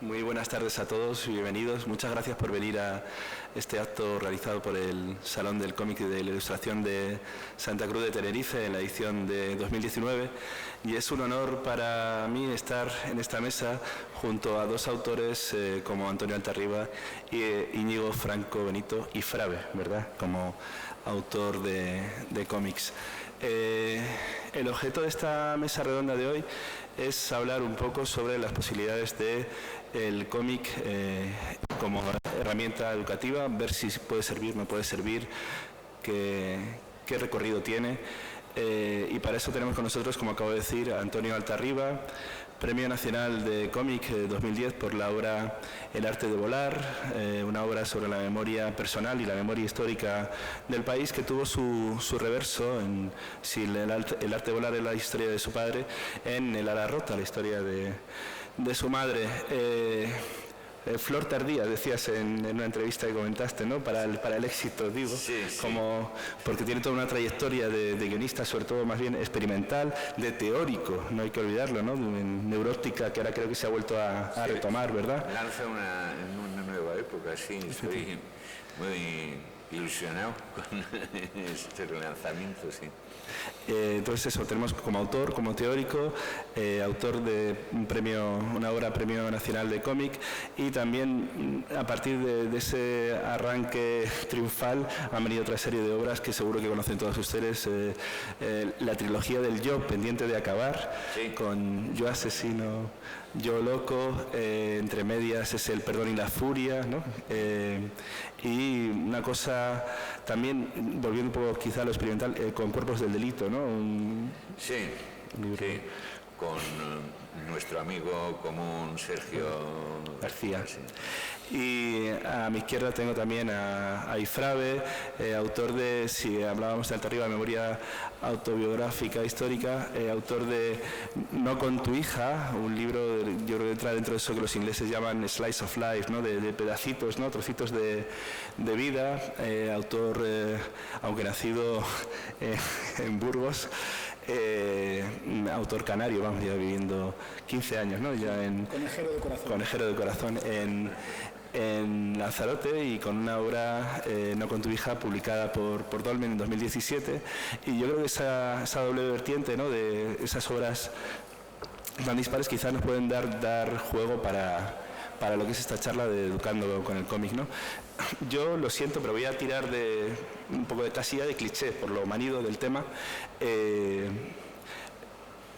Muy buenas tardes a todos y bienvenidos. Muchas gracias por venir a este acto realizado por el Salón del Cómic y de la Ilustración de Santa Cruz de Tenerife en la edición de 2019. Y es un honor para mí estar en esta mesa junto a dos autores como Antonio Altarriba y Íñigo Franco Benito y Frave, ¿verdad?, como autor de cómics. El objeto de esta mesa redonda de hoy es hablar un poco sobre las posibilidades del cómic como herramienta educativa, ver si puede servir, no puede servir, qué recorrido tiene. Y para eso tenemos con nosotros, como acabo de decir, a Antonio Altarriba, Premio Nacional de Cómic 2010 por la obra El arte de volar, una obra sobre la memoria personal y la memoria histórica del país, que tuvo su reverso en si el arte de volar es la historia de su padre, en El ala rota, la historia de su madre. Flor tardía, decías en una entrevista que comentaste, ¿no? Para el éxito, digo, sí. Porque tiene toda una trayectoria de guionista, sobre todo más bien experimental, de teórico, no hay que olvidarlo, ¿no? De neurótica, que ahora creo que se ha vuelto a retomar, ¿verdad? Lanza una nueva época, sí, estoy muy ilusionado con este relanzamiento, sí. Entonces eso, tenemos como autor, como teórico, autor de una obra Premio Nacional de Cómic, y también a partir de ese arranque triunfal han venido otra serie de obras que seguro que conocen todos ustedes, la trilogía del Yo, pendiente de acabar, sí, con Yo asesino, Yo loco, entre medias es El perdón y la furia, ¿no? Y una cosa también, volviendo un poco quizá a lo experimental, con Cuerpos del delito, ¿no? Sí, con nuestro amigo común Sergio García. Sí. Y a mi izquierda tengo también a Ifrave, autor de, si hablábamos de Altarriba, memoria autobiográfica histórica, autor de No con tu hija, un libro, yo creo que entra dentro de eso que los ingleses llaman slice of life, ¿no? de pedacitos, ¿no? Trocitos de vida, autor, aunque nacido en Burgos, autor canario, vamos, ya viviendo 15 años, ¿no? Ya en Conejero de Corazón en Lanzarote, y con una obra, No con tu hija, publicada por Dolmen en 2017. Y yo creo que esa doble vertiente, ¿no? De esas obras tan dispares quizás nos pueden dar juego para lo que es esta charla de Educando con el cómic, ¿no? Yo lo siento, pero voy a tirar de un poco de casilla, de cliché, por lo manido del tema,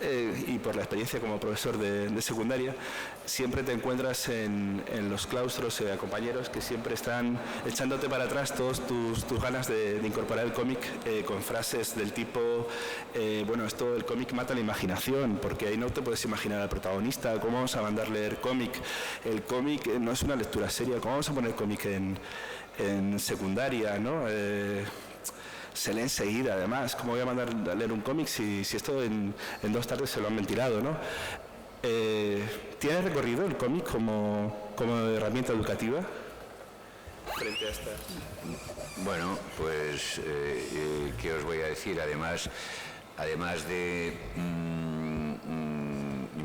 y por la experiencia como profesor de secundaria. Siempre te encuentras en los claustros a compañeros que siempre están echándote para atrás todas tus ganas de incorporar el cómic, con frases del tipo, bueno, esto el cómic mata la imaginación, porque ahí no te puedes imaginar al protagonista, ¿cómo vamos a mandar leer cómic? El cómic no es una lectura seria, ¿cómo vamos a poner cómic en secundaria, ¿no? Se lee enseguida, además, ¿cómo voy a mandar a leer un cómic si esto en 2 tardes se lo han ventilado, ¿no? ¿Tiene recorrido el cómic como herramienta educativa frente a esta? Bueno, pues, ¿qué os voy a decir? Además de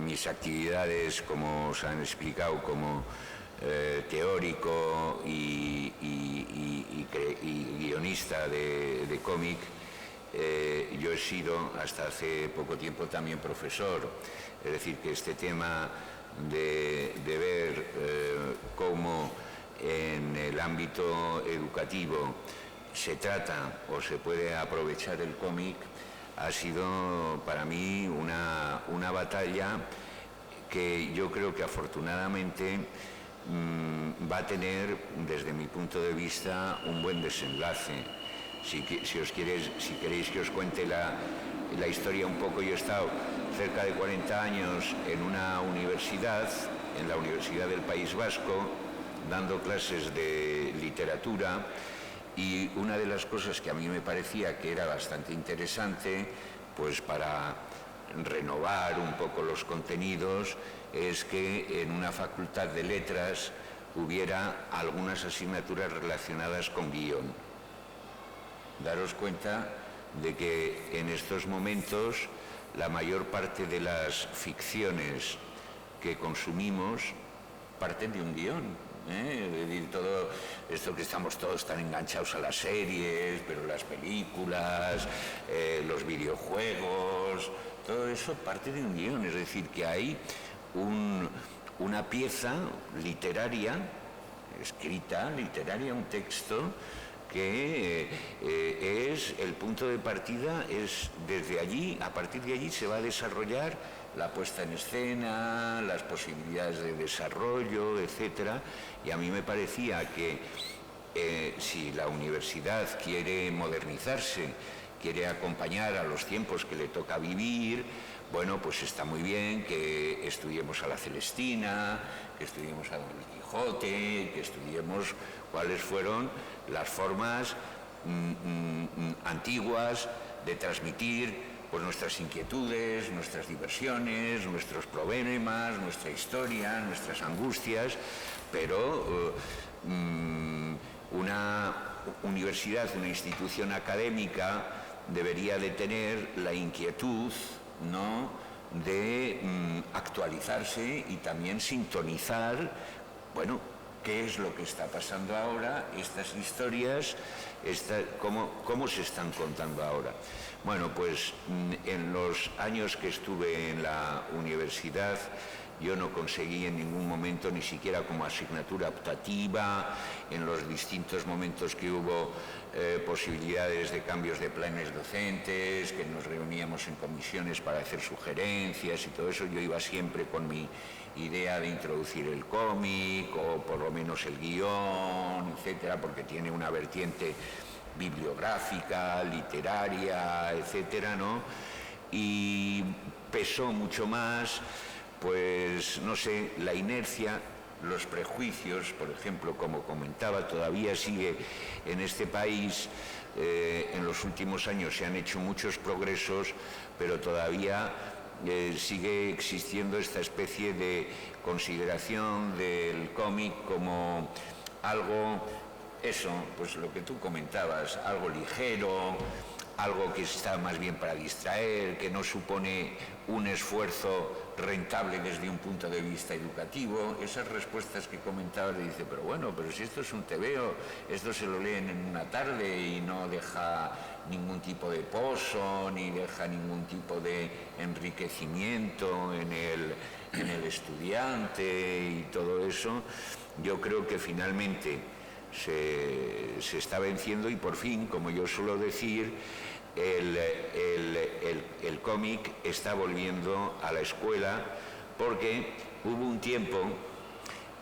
mis actividades, como os han explicado, como teórico y guionista de cómic, yo he sido hasta hace poco tiempo también profesor. Es decir, que este tema de ver cómo en el ámbito educativo se trata o se puede aprovechar el cómic ha sido para mí una batalla que yo creo que afortunadamente va a tener, desde mi punto de vista, un buen desenlace. Si queréis que os cuente la historia un poco, yo he estado cerca de 40 años en una universidad, en la Universidad del País Vasco, dando clases de literatura, y una de las cosas que a mí me parecía que era bastante interesante, pues para renovar un poco los contenidos, es que en una facultad de letras hubiera algunas asignaturas relacionadas con guión. Daros cuenta de que en estos momentos la mayor parte de las ficciones que consumimos parten de un guión. Es decir, todo esto que estamos todos tan enganchados a las series, pero las películas, los videojuegos, todo eso parte de un guión. Es decir, que hay una pieza literaria, escrita, literaria, un texto que es el punto de partida, es desde allí, a partir de allí se va a desarrollar la puesta en escena, las posibilidades de desarrollo, etcétera. Y a mí me parecía que si la universidad quiere modernizarse, quiere acompañar a los tiempos que le toca vivir, bueno, pues está muy bien que estudiemos a la Celestina, que estudiemos a Don Quijote, que estudiemos cuáles fueron las formas antiguas de transmitir pues nuestras inquietudes, nuestras diversiones, nuestros problemas, nuestra historia, nuestras angustias, pero una universidad, una institución académica debería de tener la inquietud, ¿no?, de actualizarse y también sintonizar, bueno, qué es lo que está pasando ahora, estas historias, cómo se están contando ahora. Bueno, pues en los años que estuve en la universidad, yo no conseguí en ningún momento, ni siquiera como asignatura optativa, en los distintos momentos que hubo posibilidades de cambios de planes docentes, que nos reuníamos en comisiones para hacer sugerencias y todo eso, yo iba siempre con mi idea de introducir el cómic o por lo menos el guión, etcétera, porque tiene una vertiente bibliográfica, literaria, etcétera, ¿no? Y pesó mucho más, pues, no sé, la inercia, los prejuicios, por ejemplo, como comentaba, todavía sigue en este país, en los últimos años se han hecho muchos progresos, pero todavía sigue existiendo esta especie de consideración del cómic como algo, eso, pues lo que tú comentabas, algo ligero, algo que está más bien para distraer, que no supone un esfuerzo rentable desde un punto de vista educativo. Esas respuestas que comentabas, le dice, pero bueno, pero si esto es un tebeo, esto se lo leen en una tarde y no deja ningún tipo de pozo, ni deja ningún tipo de enriquecimiento en el estudiante y todo eso. Yo creo que finalmente se está venciendo y por fin, como yo suelo decir, el cómic está volviendo a la escuela, porque hubo un tiempo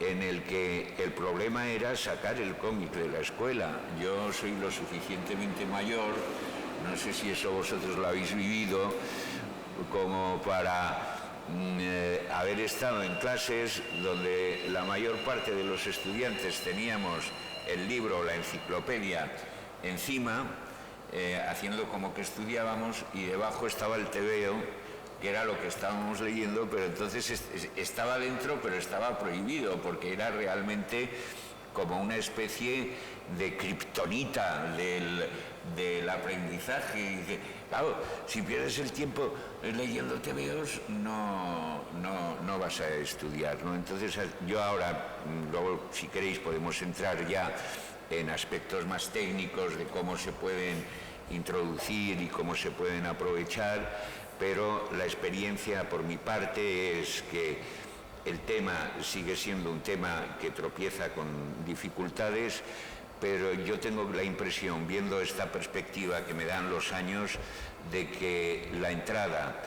en el que el problema era sacar el cómic de la escuela. Yo soy lo suficientemente mayor, no sé si eso vosotros lo habéis vivido, como para haber estado en clases donde la mayor parte de los estudiantes teníamos el libro o la enciclopedia encima, haciendo como que estudiábamos, y debajo estaba el tebeo, que era lo que estábamos leyendo, pero entonces estaba dentro, pero estaba prohibido, porque era realmente como una especie de kriptonita del aprendizaje. Y claro, si pierdes el tiempo leyendo tebeos, no vas a estudiar, ¿no? Entonces yo ahora, luego si queréis podemos entrar ya en aspectos más técnicos de cómo se pueden introducir y cómo se pueden aprovechar, pero la experiencia por mi parte es que el tema sigue siendo un tema que tropieza con dificultades, pero yo tengo la impresión, viendo esta perspectiva que me dan los años, de que la entrada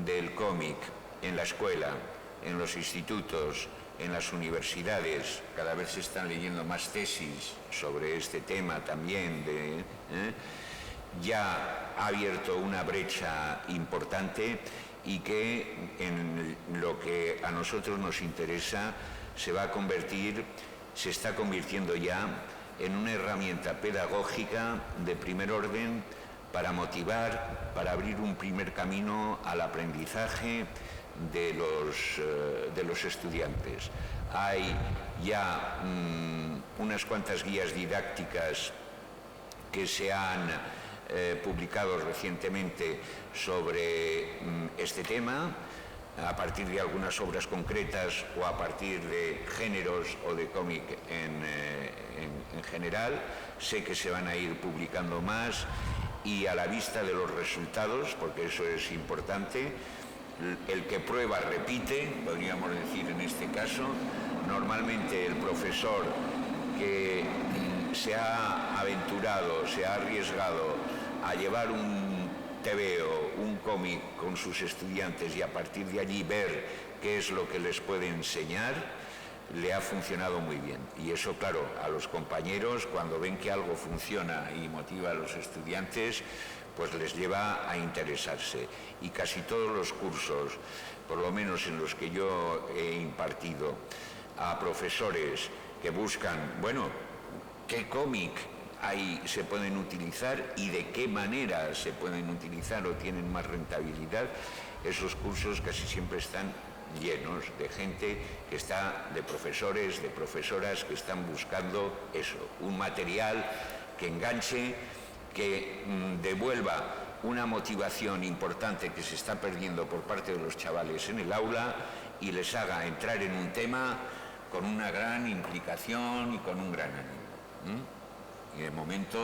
del cómic en la escuela, en los institutos, en las universidades, cada vez se están leyendo más tesis sobre este tema también, ya ha abierto una brecha importante y que en lo que a nosotros nos interesa se está convirtiendo ya en una herramienta pedagógica de primer orden para motivar, para abrir un primer camino al aprendizaje de los estudiantes. Hay ya unas cuantas guías didácticas que se han publicado recientemente sobre este tema. a partir de algunas obras concretas o a partir de géneros o de cómic en general. Sé que se van a ir publicando más y a la vista de los resultados, porque eso es importante, el que prueba repite, podríamos decir en este caso. Normalmente el profesor que se ha aventurado, se ha arriesgado a llevar un tebeo, un cómic con sus estudiantes y a partir de allí ver qué es lo que les puede enseñar, le ha funcionado muy bien. Y eso, claro, a los compañeros, cuando ven que algo funciona y motiva a los estudiantes, pues les lleva a interesarse. Y casi todos los cursos, por lo menos en los que yo he impartido, a profesores que buscan, bueno, qué cómic se pueden utilizar y de qué manera se pueden utilizar o tienen más rentabilidad, esos cursos casi siempre están llenos de gente que está, de profesores, de profesoras que están buscando eso, un material que enganche, que devuelva una motivación importante que se está perdiendo por parte de los chavales en el aula y les haga entrar en un tema con una gran implicación y con un gran ánimo. Y de momento,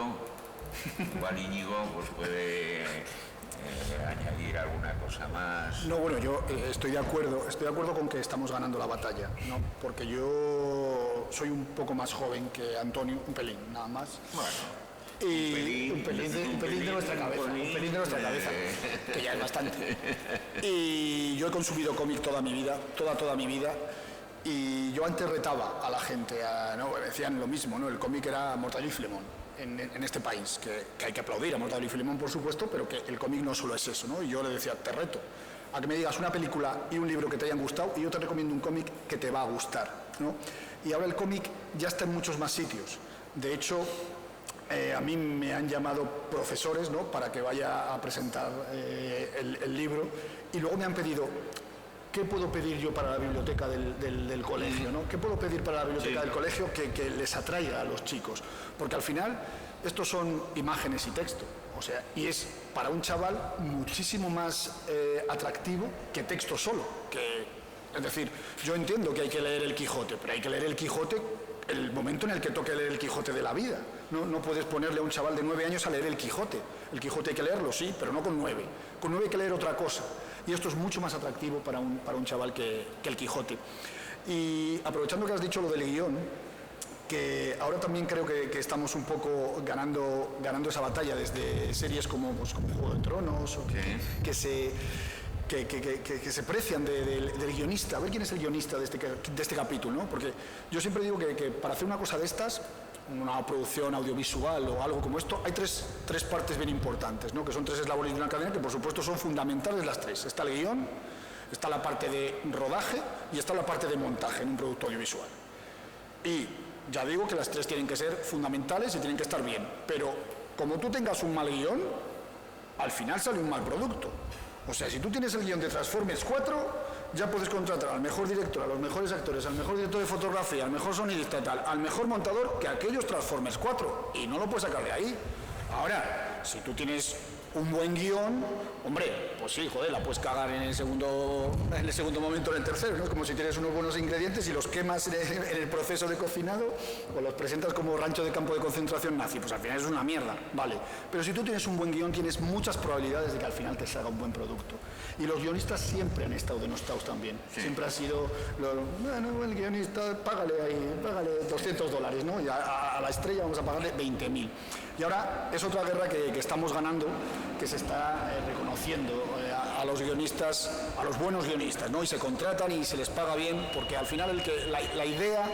igual Íñigo pues puede añadir alguna cosa más. No, bueno, yo estoy de acuerdo con que estamos ganando la batalla, ¿no? Porque yo soy un poco más joven que Antonio, un pelín, nada más. Bueno. Y un pelín de nuestra cabeza, que ya es bastante. Y yo he consumido cómic toda mi vida, toda mi vida, y yo antes retaba a la gente, ¿no? Me decían lo mismo, ¿no? El cómic era Mortadelo y Filemón en este país, que hay que aplaudir a Mortadelo y Filemón, por supuesto, pero que el cómic no solo es eso, ¿no? Y yo le decía, te reto a que me digas una película y un libro que te hayan gustado y yo te recomiendo un cómic que te va a gustar, ¿no? Y ahora el cómic ya está en muchos más sitios. De hecho, a mí me han llamado profesores, ¿no? Para que vaya a presentar el libro, y luego me han pedido, ¿qué puedo pedir yo para la biblioteca del colegio, ¿no? ¿Qué puedo pedir para la biblioteca del colegio que les atraiga a los chicos? Porque al final estos son imágenes y texto, o sea, y es para un chaval muchísimo más atractivo que texto solo. Es decir, yo entiendo que hay que leer el Quijote, pero hay que leer el Quijote el momento en el que toque leer el Quijote de la vida. No puedes ponerle a un chaval de 9 años a leer el Quijote. El Quijote hay que leerlo, sí, pero no con 9. Con 9 hay que leer otra cosa. Y esto es mucho más atractivo para un chaval que el Quijote. Y aprovechando que has dicho lo del guión, que ahora también creo que estamos un poco ganando esa batalla desde series como Juego de Tronos, o que se precian del guionista. A ver quién es el guionista de este capítulo, ¿no? Porque yo siempre digo que para hacer una cosa de estas, una producción audiovisual o algo como esto, hay tres partes bien importantes, ¿no? Que son 3 eslabones de una cadena que por supuesto son fundamentales las 3. Está el guión, está la parte de rodaje y está la parte de montaje en un producto audiovisual. Y ya digo que las 3 tienen que ser fundamentales y tienen que estar bien, pero como tú tengas un mal guión, al final sale un mal producto. O sea, si tú tienes el guión de Transformers 4, ya puedes contratar al mejor director, a los mejores actores, al mejor director de fotografía, al mejor sonidista y tal, al mejor montador que aquellos Transformers 4, y no lo puedes sacar de ahí. Ahora, si tú tienes un buen guión, hombre, pues sí, joder, la puedes cagar en el segundo momento, en el tercero, ¿no? Como si tienes unos buenos ingredientes y los quemas en el proceso de cocinado o los presentas como rancho de campo de concentración nazi, pues al final es una mierda, vale. Pero si tú tienes un buen guión, tienes muchas probabilidades de que al final te salga un buen producto. Y los guionistas siempre han estado denostados también. Sí. Siempre ha sido, bueno, el guionista, págale $200, ¿no? Y a la estrella vamos a pagarle 20.000. Y ahora es otra guerra que estamos ganando, que se está reconociendo a los guionistas, a los buenos guionistas, ¿no? Y se contratan y se les paga bien, porque al final la idea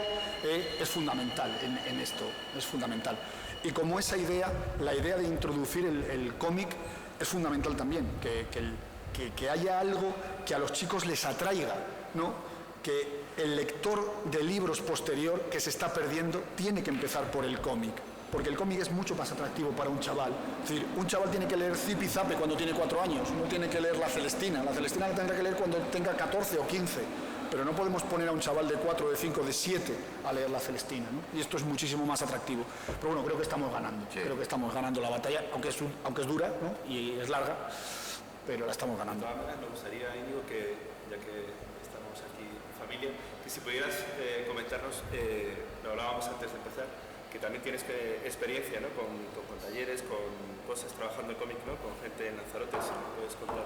es fundamental en esto, es fundamental. Y como esa idea, la idea de introducir el cómic es fundamental también, que haya algo que a los chicos les atraiga, ¿no? Que el lector de libros posterior que se está perdiendo tiene que empezar por el cómic. Porque el cómic es mucho más atractivo para un chaval. Es decir, un chaval tiene que leer Zip y Zape cuando tiene 4 años, no tiene que leer La Celestina. La Celestina la tendrá que leer cuando tenga 14 o 15. Pero no podemos poner a un chaval de 4, de 5, de 7 a leer La Celestina, ¿no? Y esto es muchísimo más atractivo. Pero bueno, creo que estamos ganando. Sí. Creo que estamos ganando la batalla, aunque es dura, ¿no? Y es larga, pero la estamos ganando. Me gustaría, Íñigo, que ya que Y si pudieras comentarnos, lo hablábamos antes de empezar, que también tienes experiencia, ¿no? con talleres, con cosas trabajando en cómic, ¿no? Con gente en Lanzarote, si me puedes contar.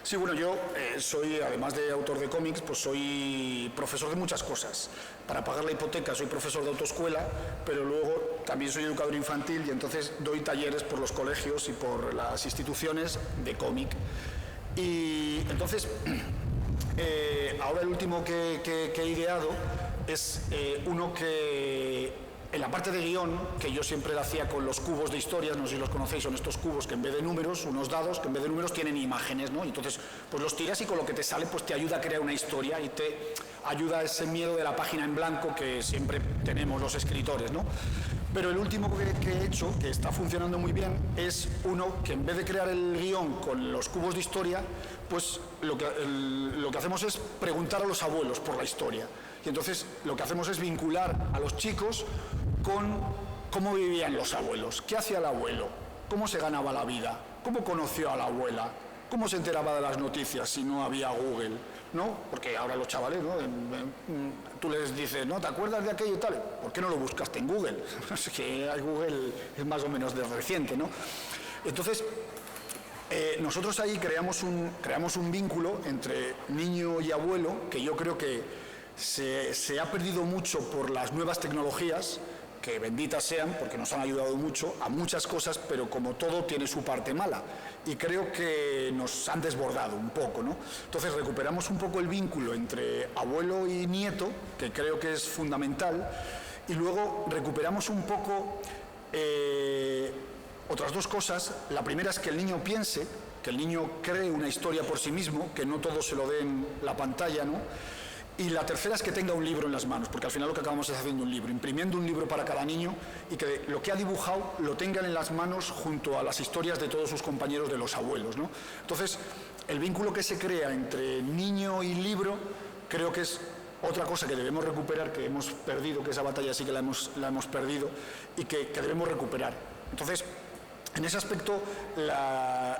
Sí, bueno, yo soy, además de autor de cómics, pues soy profesor de muchas cosas. Para pagar la hipoteca soy profesor de autoescuela, pero luego también soy educador infantil y entonces doy talleres por los colegios y por las instituciones de cómic. Y entonces, ahora el último que he ideado es uno que... En la parte de guión, que yo siempre la hacía con los cubos de historias, no sé si los conocéis, son estos cubos que en vez de números, unos dados, que en vez de números tienen imágenes, ¿no? Y entonces, pues los tiras y con lo que te sale, pues te ayuda a crear una historia y te ayuda a ese miedo de la página en blanco que siempre tenemos los escritores, ¿no? Pero el último que he hecho, que está funcionando muy bien, es uno que en vez de crear el guión con los cubos de historia, pues lo que hacemos es preguntar a los abuelos por la historia. Y entonces lo que hacemos es vincular a los chicos con cómo vivían los abuelos, qué hacía el abuelo, cómo se ganaba la vida, cómo conoció a la abuela, cómo se enteraba de las noticias si no había Google, ¿no? Porque ahora los chavales, ¿no? Tú les dices, ¿no? ¿Te acuerdas de aquello y tal? ¿Por qué no lo buscaste en Google? Es que Google es más o menos de reciente, ¿no? Entonces, nosotros ahí creamos un vínculo entre niño y abuelo que yo creo que se ha perdido mucho por las nuevas tecnologías, que benditas sean, porque nos han ayudado mucho a muchas cosas, pero como todo tiene su parte mala. Y creo que nos han desbordado un poco, ¿no? Entonces recuperamos un poco el vínculo entre abuelo y nieto, que creo que es fundamental, y luego recuperamos un poco otras dos cosas. La primera es que el niño piense, que el niño cree una historia por sí mismo, que no todo se lo dé en la pantalla, ¿no? Y la tercera es que tenga un libro en las manos, porque al final lo que acabamos es haciendo un libro, imprimiendo un libro para cada niño y que lo que ha dibujado lo tengan en las manos junto a las historias de todos sus compañeros de los abuelos, ¿no? Entonces, el vínculo que se crea entre niño y libro creo que es otra cosa que debemos recuperar, que hemos perdido, que esa batalla sí que la hemos perdido y que debemos recuperar. Entonces, en ese aspecto,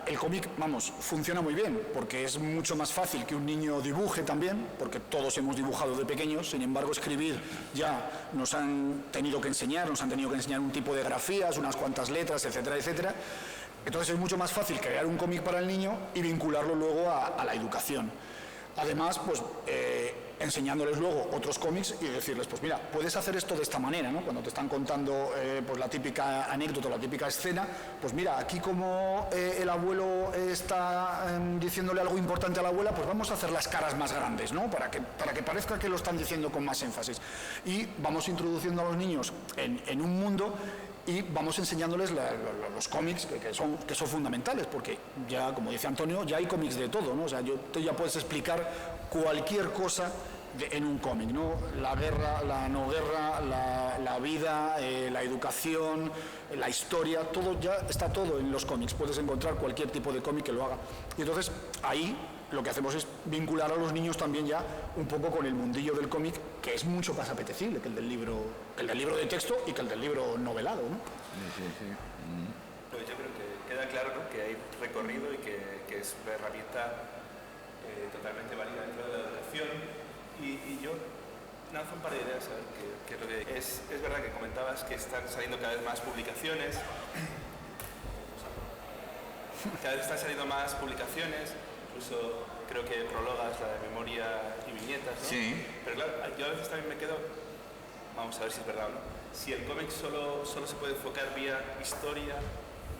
el cómic, vamos, funciona muy bien, porque es mucho más fácil que un niño dibuje también, porque todos hemos dibujado de pequeños. Sin embargo, escribir ya nos han tenido que enseñar un tipo de grafías, unas cuantas letras, etcétera, etcétera. Entonces es mucho más fácil crear un cómic para el niño y vincularlo luego a la educación. Además, pues enseñándoles luego otros cómics y decirles, pues mira, puedes hacer esto de esta manera, ¿no? Cuando te están contando pues la típica anécdota, la típica escena, pues mira, aquí como el abuelo está diciéndole algo importante a la abuela, pues vamos a hacer las caras más grandes, ¿no? Para que parezca que lo están diciendo con más énfasis. Y vamos introduciendo a los niños en un mundo y vamos enseñándoles los cómics que son fundamentales, porque ya, como dice Antonio, ya hay cómics de todo, ¿no? O sea, tú ya puedes explicar cualquier cosa en un cómic, ¿no? La guerra, la no guerra, la vida, la educación, la historia, todo ya está todo en los cómics. Puedes encontrar cualquier tipo de cómic que lo haga. Y entonces ahí lo que hacemos es vincular a los niños también ya un poco con el mundillo del cómic, que es mucho más apetecible que el del libro de texto y que el del libro novelado, ¿no? Sí. Pues yo creo que queda claro, ¿no? Que hay recorrido y que es una herramienta totalmente válida dentro de la educación. Y yo lanzo un par de ideas, a ver qué es lo que es verdad que comentabas que están saliendo cada vez más publicaciones. Cada vez están saliendo más publicaciones, incluso creo que prologas la de memoria y viñetas, ¿no? Sí. Pero claro, yo a veces también me quedo, vamos a ver si es verdad o no, si el cómic solo se puede enfocar vía historia,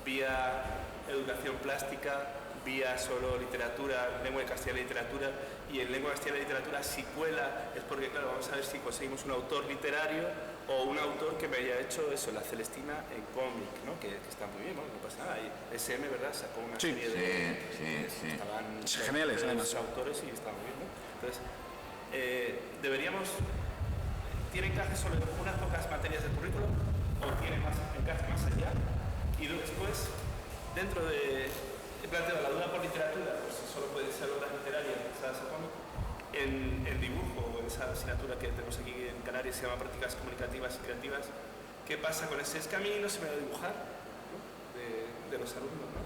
vía educación plástica, vía solo literatura, lengua de castellano y literatura, y en lengua castellana y literatura si cuela, es porque, claro, vamos a ver si conseguimos un autor literario o un autor que me haya hecho eso, La Celestina en cómic, ¿no? Que está muy bien, ¿no? No pasa nada. Y SM, ¿verdad? Sacó una serie de... Sí. Estaban geniales, además. autores y estaban muy bien, ¿no? Entonces, deberíamos... ¿Tiene encaje solo en unas pocas materias del currículum o tiene más encaje más allá? Y después, dentro de... He planteado la duda por literatura, pues solo pueden ser obras literarias pensadas a cómic. En el dibujo, esa asignatura que tenemos aquí en Canarias se llama Prácticas Comunicativas y Creativas. ¿Qué pasa con ese? Es que a mí no se me da dibujar, ¿no? de los alumnos, ¿no?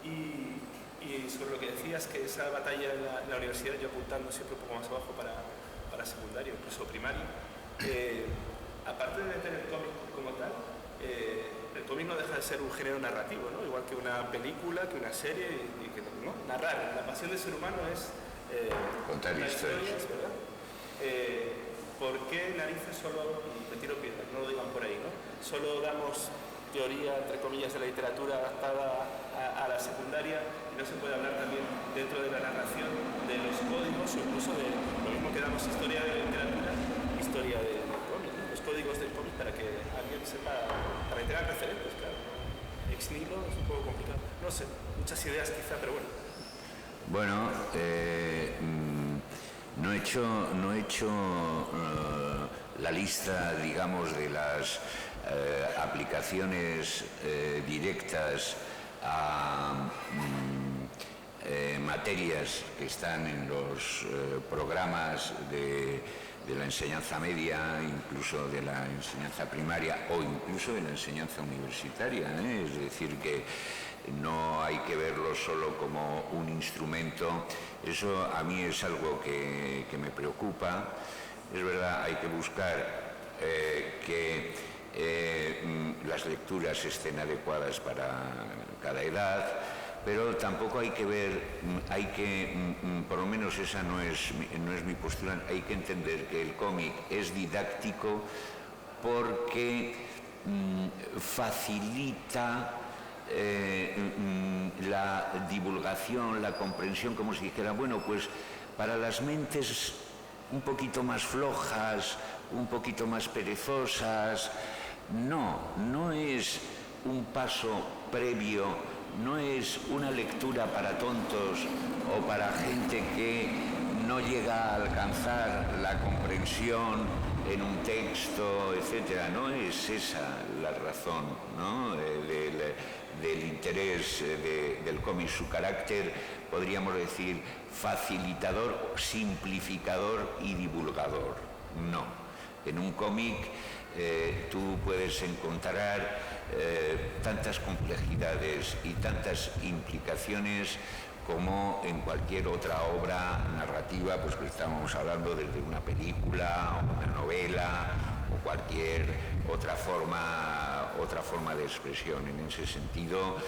Y sobre lo que decías, que esa batalla en la universidad, yo apuntando siempre un poco más abajo para la secundaria, incluso primaria, aparte de meter el cómic como tal, el cómic no deja de ser un género narrativo, ¿no? Igual que una película, que una serie, y que ¿no? Narrar. La pasión del ser humano es contar historias, ¿verdad? ¿Por qué narices solo, y me tiro piedras, no lo digan por ahí, ¿no? Solo damos teoría, entre comillas, de la literatura adaptada a la secundaria y no se puede hablar también dentro de la narración de los códigos o incluso de lo mismo que damos historia de la literatura, historia del cómic, ¿no? Los códigos del cómic para que alguien sepa, para que tenga referentes, claro. Ex nihilo es un poco complicado. No sé, muchas ideas quizá, pero bueno. Bueno, no he hecho la lista, digamos, de las aplicaciones directas a materias que están en los programas de la enseñanza media, incluso de la enseñanza primaria o incluso de la enseñanza universitaria, ¿eh? Es decir, que no hay que verlo solo como un instrumento. Eso a mí es algo que me preocupa. Es verdad, hay que buscar que las lecturas estén adecuadas para cada edad, pero tampoco hay que ver, por lo menos esa no es mi postura, hay que entender que el cómic es didáctico porque facilita la divulgación, la comprensión, como si dijera, bueno, pues para las mentes un poquito más flojas, un poquito más perezosas, no es un paso previo, no es una lectura para tontos o para gente que no llega a alcanzar la comprensión en un texto, etcétera. No es esa la razón, ¿no? del interés del cómic, su carácter, podríamos decir, facilitador, simplificador y divulgador. No. En un cómic tú puedes encontrar tantas complejidades y tantas implicaciones como en cualquier otra obra narrativa, pues que estamos hablando desde una película, o una novela, o cualquier otra forma de expresión. En ese sentido,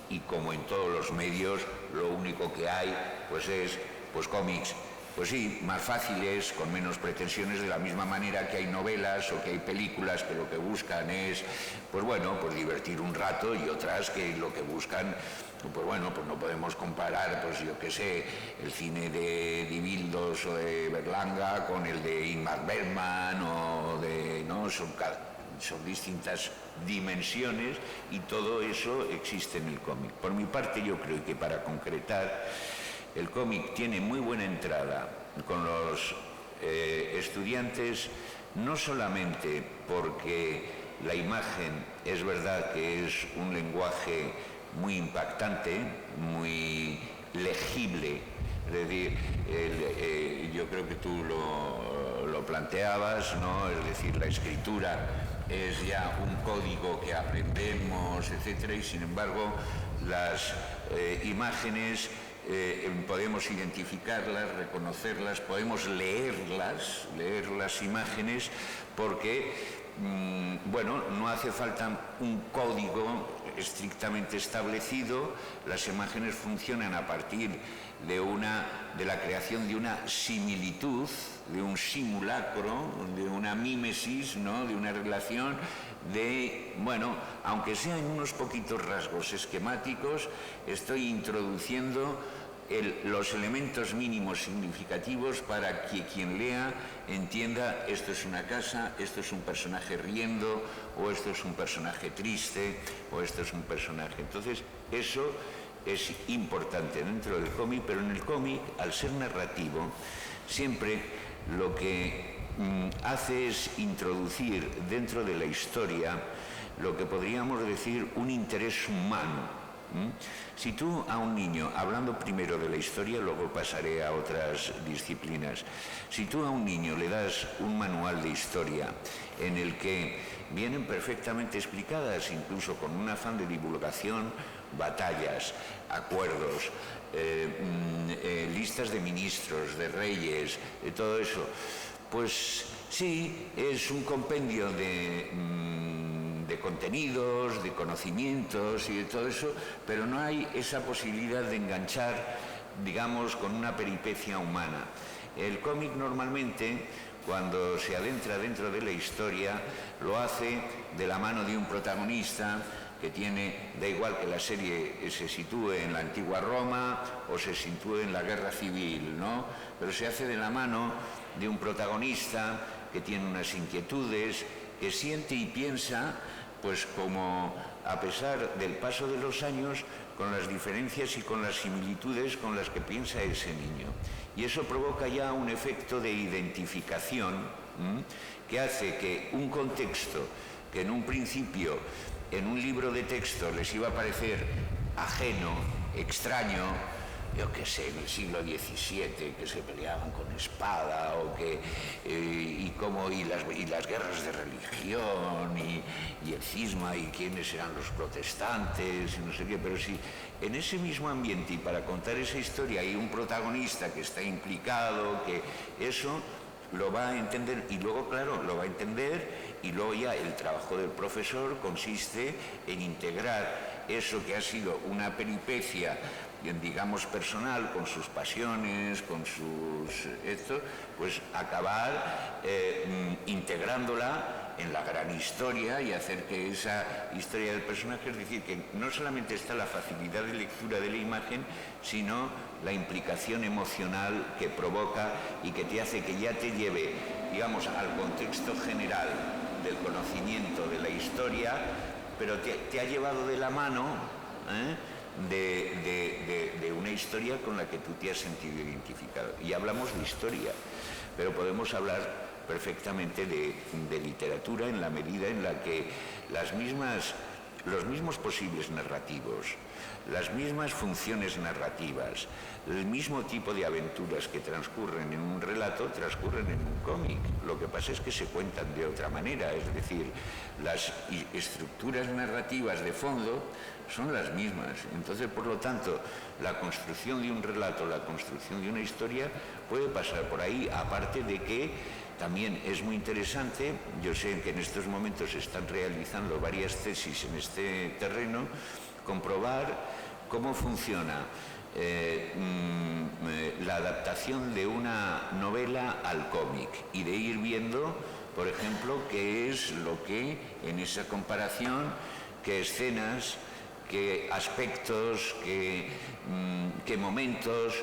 y como en todos los medios, lo único que hay pues es cómics. Pues sí, más fáciles, con menos pretensiones, de la misma manera que hay novelas o que hay películas que lo que buscan es, pues bueno, pues divertir un rato, y otras que lo que buscan, pues bueno, pues no podemos comparar, pues yo qué sé, el cine de Dibildos o de Berlanga con el de Ingmar Bergman o de, ¿no? Son distintas dimensiones y todo eso existe en el cómic. Por mi parte, yo creo que para concretar, el cómic tiene muy buena entrada con los estudiantes, no solamente porque la imagen es verdad que es un lenguaje muy impactante, muy legible. Es decir, yo creo que tú lo planteabas, ¿no? Es decir, la escritura es ya un código que aprendemos, etcétera, y sin embargo las imágenes podemos identificarlas, reconocerlas, podemos leer las imágenes, porque bueno, no hace falta un código estrictamente establecido. Las imágenes funcionan a partir de la creación de una similitud, de un simulacro, de una mímesis, ¿no? De una relación bueno, aunque sean unos poquitos rasgos esquemáticos, estoy introduciendo los elementos mínimos significativos para que quien lea entienda: esto es una casa, esto es un personaje riendo, o esto es un personaje triste, o esto es un personaje. Entonces, eso es importante dentro del cómic, pero en el cómic, al ser narrativo, siempre lo que hace es introducir dentro de la historia lo que podríamos decir un interés humano, Si tú a un niño, hablando primero de la historia, luego pasaré a otras disciplinas, si tú a un niño le das un manual de historia en el que vienen perfectamente explicadas, incluso con un afán de divulgación, batallas, acuerdos, listas de ministros, de reyes, de todo eso, pues sí, es un compendio de contenidos, de conocimientos y de todo eso, pero no hay esa posibilidad de enganchar, digamos, con una peripecia humana. El cómic normalmente, cuando se adentra dentro de la historia, lo hace de la mano de un protagonista que tiene, da igual que la serie se sitúe en la antigua Roma o se sitúe en la guerra civil, ¿no? Pero se hace de la mano de un protagonista que tiene unas inquietudes, que siente y piensa, pues como a pesar del paso de los años, con las diferencias y con las similitudes con las que piensa ese niño. Y eso provoca ya un efecto de identificación, que hace que un contexto que en un principio en un libro de texto les iba a parecer ajeno, extraño, yo qué sé, en el siglo XVII, que se peleaban con espada, o que, y las guerras de religión, y el cisma, y quiénes eran los protestantes, y no sé qué, pero si en ese mismo ambiente, y para contar esa historia, hay un protagonista que está implicado, que eso lo va a entender, y luego, claro, lo va a entender, y luego ya el trabajo del profesor consiste en integrar eso que ha sido una peripecia, digamos, personal, con sus pasiones, con sus... pues acabar integrándola en la gran historia y hacer que esa historia del personaje, es decir, que no solamente está la facilidad de lectura de la imagen, sino la implicación emocional que provoca y que te hace que ya te lleve, digamos, al contexto general del conocimiento de la historia, pero te ha llevado de la mano de una historia con la que tú te has sentido identificado. Y hablamos de historia, pero podemos hablar perfectamente de literatura en la medida en la que los mismos posibles narrativos, las mismas funciones narrativas, el mismo tipo de aventuras que transcurren en un relato transcurren en un cómic. Lo que pasa es que se cuentan de otra manera, es decir, las estructuras narrativas de fondo son las mismas. Entonces, por lo tanto, la construcción de un relato, la construcción de una historia puede pasar por ahí, aparte de que también es muy interesante, yo sé que en estos momentos se están realizando varias tesis en este terreno, comprobar cómo funciona la adaptación de una novela al cómic y de ir viendo, por ejemplo, qué es lo que en esa comparación, qué escenas, qué aspectos, qué momentos,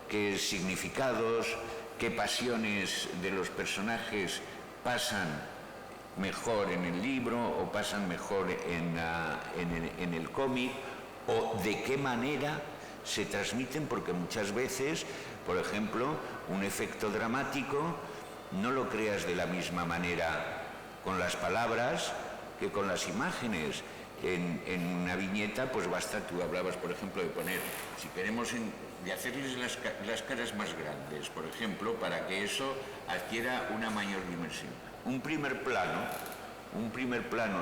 qué significados, qué pasiones de los personajes pasan mejor en el libro o pasan mejor en el cómic, o de qué manera se transmiten, porque muchas veces, por ejemplo, un efecto dramático no lo creas de la misma manera con las palabras que con las imágenes. En una viñeta, pues basta, tú hablabas, por ejemplo, de poner, si queremos, de hacerles las caras más grandes, por ejemplo, para que eso adquiera una mayor dimensión. Un primer plano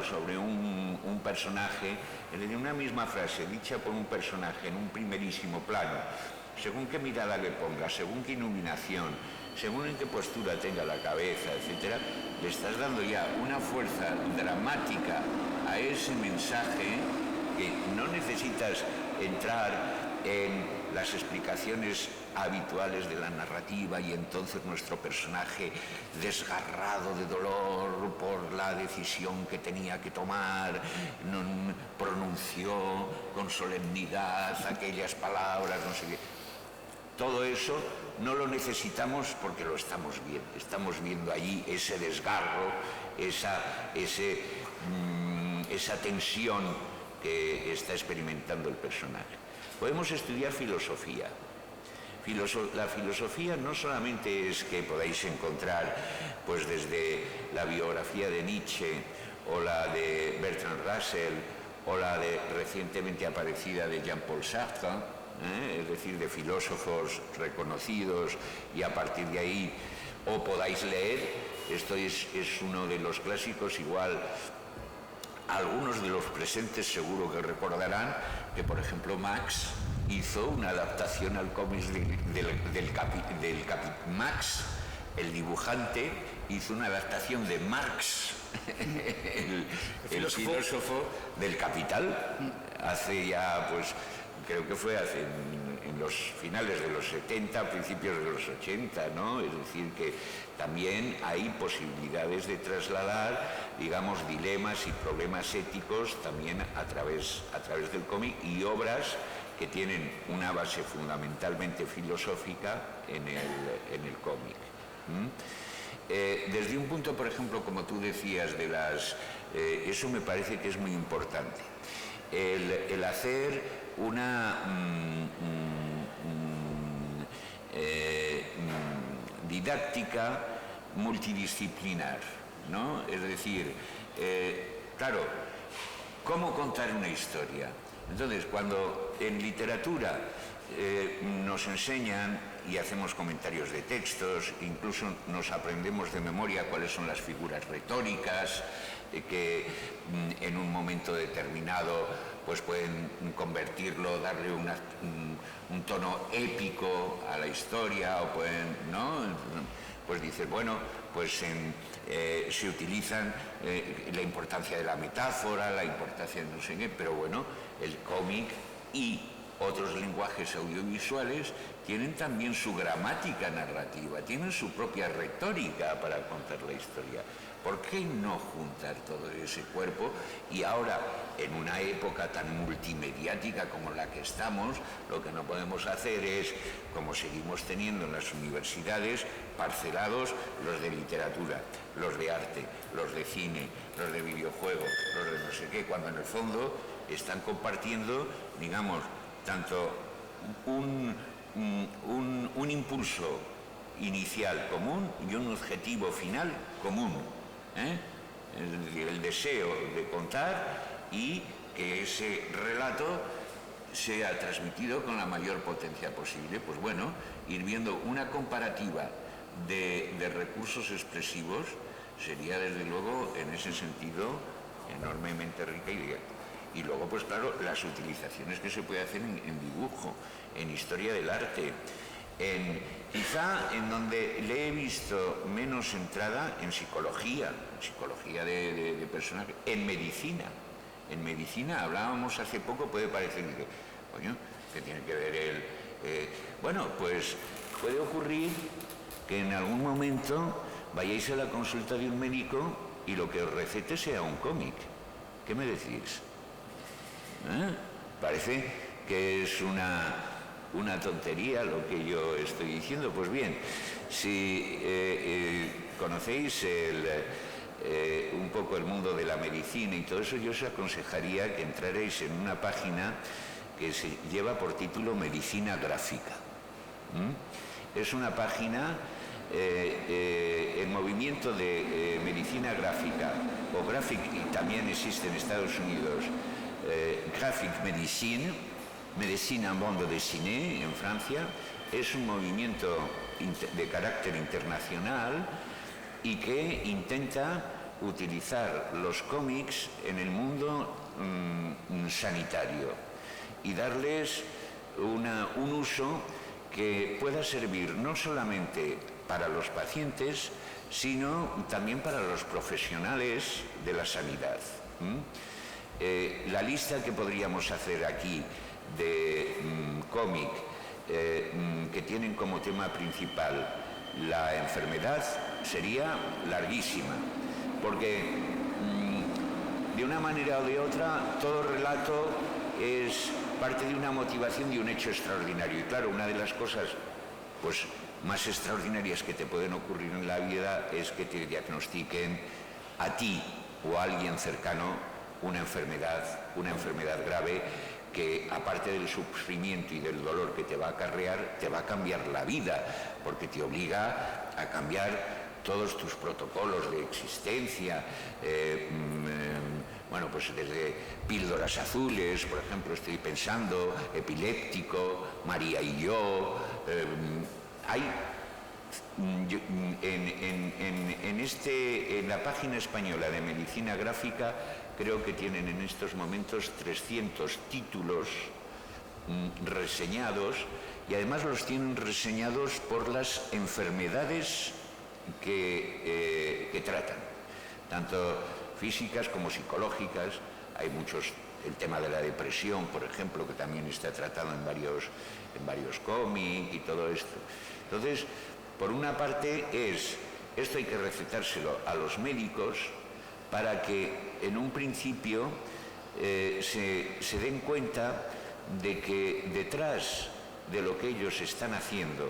sobre un personaje, en una misma frase, dicha por un personaje en un primerísimo plano, según qué mirada le ponga, según qué iluminación, según en qué postura tenga la cabeza, etc., le estás dando ya una fuerza dramática a ese mensaje que no necesitas entrar en las explicaciones habituales de la narrativa y entonces nuestro personaje desgarrado de dolor por la decisión que tenía que tomar pronunció con solemnidad aquellas palabras, no sé qué. Todo eso no lo necesitamos porque lo estamos viendo. Estamos viendo allí ese desgarro, esa tensión que está experimentando el personaje. Podemos estudiar filosofía. La filosofía no solamente es que podáis encontrar, pues desde la biografía de Nietzsche o la de Bertrand Russell o la recientemente aparecida de Jean-Paul Sartre, es decir, de filósofos reconocidos, y a partir de ahí o podáis leer, esto es uno de los clásicos, igual algunos de los presentes seguro que recordarán que, por ejemplo, Max hizo una adaptación al cómic Max, el dibujante, hizo una adaptación de Marx, el filósofo del Capital, hace ya, pues, creo que fue en los finales de los 70, principios de los 80, ¿no? Es decir, que también hay posibilidades de trasladar, digamos, dilemas y problemas éticos también a través del cómic, y obras que tienen una base fundamentalmente filosófica en el cómic. Desde un punto, por ejemplo, como tú decías, eso me parece que es muy importante. El hacer una didáctica multidisciplinar, ¿no? Es decir, claro, ¿cómo contar una historia? Entonces, cuando en literatura nos enseñan y hacemos comentarios de textos, incluso nos aprendemos de memoria cuáles son las figuras retóricas que en un momento determinado pues pueden convertirlo, darle un tono épico a la historia, o pueden, ¿no? Pues dices, bueno, pues se utilizan la importancia de la metáfora, la importancia de no sé qué, pero bueno, el cómic y otros lenguajes audiovisuales tienen también su gramática narrativa, tienen su propia retórica para contar la historia. ¿Por qué no juntar todo ese cuerpo? Y ahora, en una época tan multimediática como la que estamos, lo que no podemos hacer es, como seguimos teniendo en las universidades, parcelados los de literatura, los de arte, los de cine, los de videojuegos, los de no sé qué, cuando en el fondo están compartiendo, digamos, tanto un impulso inicial común y un objetivo final común, es decir, el deseo de contar y que ese relato sea transmitido con la mayor potencia posible. Pues bueno, ir viendo una comparativa de recursos expresivos sería desde luego en ese sentido enormemente rica y directa. Y luego, pues claro, las utilizaciones que se puede hacer en dibujo, en historia del arte, quizá en donde le he visto menos entrada, en psicología de personajes, en medicina. En medicina, hablábamos hace poco, puede parecer que, coño, que tiene que ver bueno, pues puede ocurrir que en algún momento vayáis a la consulta de un médico y lo que os recete sea un cómic. ¿Qué me decís? Parece que es una tontería lo que yo estoy diciendo. Pues bien, si conocéis un poco el mundo de la medicina y todo eso, yo os aconsejaría que entraréis en una página que se lleva por título Medicina Gráfica. Es una página, el movimiento de medicina gráfica, o graphic, y también existe en Estados Unidos, Graphic Medicine, Medicina en bande dessinée en Francia, es un movimiento de carácter internacional y que intenta utilizar los cómics en el mundo sanitario y darles un uso que pueda servir no solamente para los pacientes, sino también para los profesionales de la sanidad. La lista que podríamos hacer aquí de cómic que tienen como tema principal la enfermedad sería larguísima, porque de una manera o de otra todo relato es parte de una motivación de un hecho extraordinario. Y claro, una de las cosas pues más extraordinarias que te pueden ocurrir en la vida es que te diagnostiquen a ti o a alguien cercano una enfermedad grave que, aparte del sufrimiento y del dolor que te va a acarrear, te va a cambiar la vida, porque te obliga a cambiar todos tus protocolos de existencia, Bueno, pues desde Píldoras Azules, por ejemplo, estoy pensando, Epiléptico, María y yo. Hay en la página española de Medicina Gráfica, creo que tienen en estos momentos 300 títulos reseñados, y además los tienen reseñados por las enfermedades que tratan, tanto físicas como psicológicas. Hay muchos, el tema de la depresión, por ejemplo, que también está tratado en varios cómics y todo esto. Entonces, por una parte esto hay que recetárselo a los médicos para que en un principio se den cuenta de que detrás de lo que ellos están haciendo,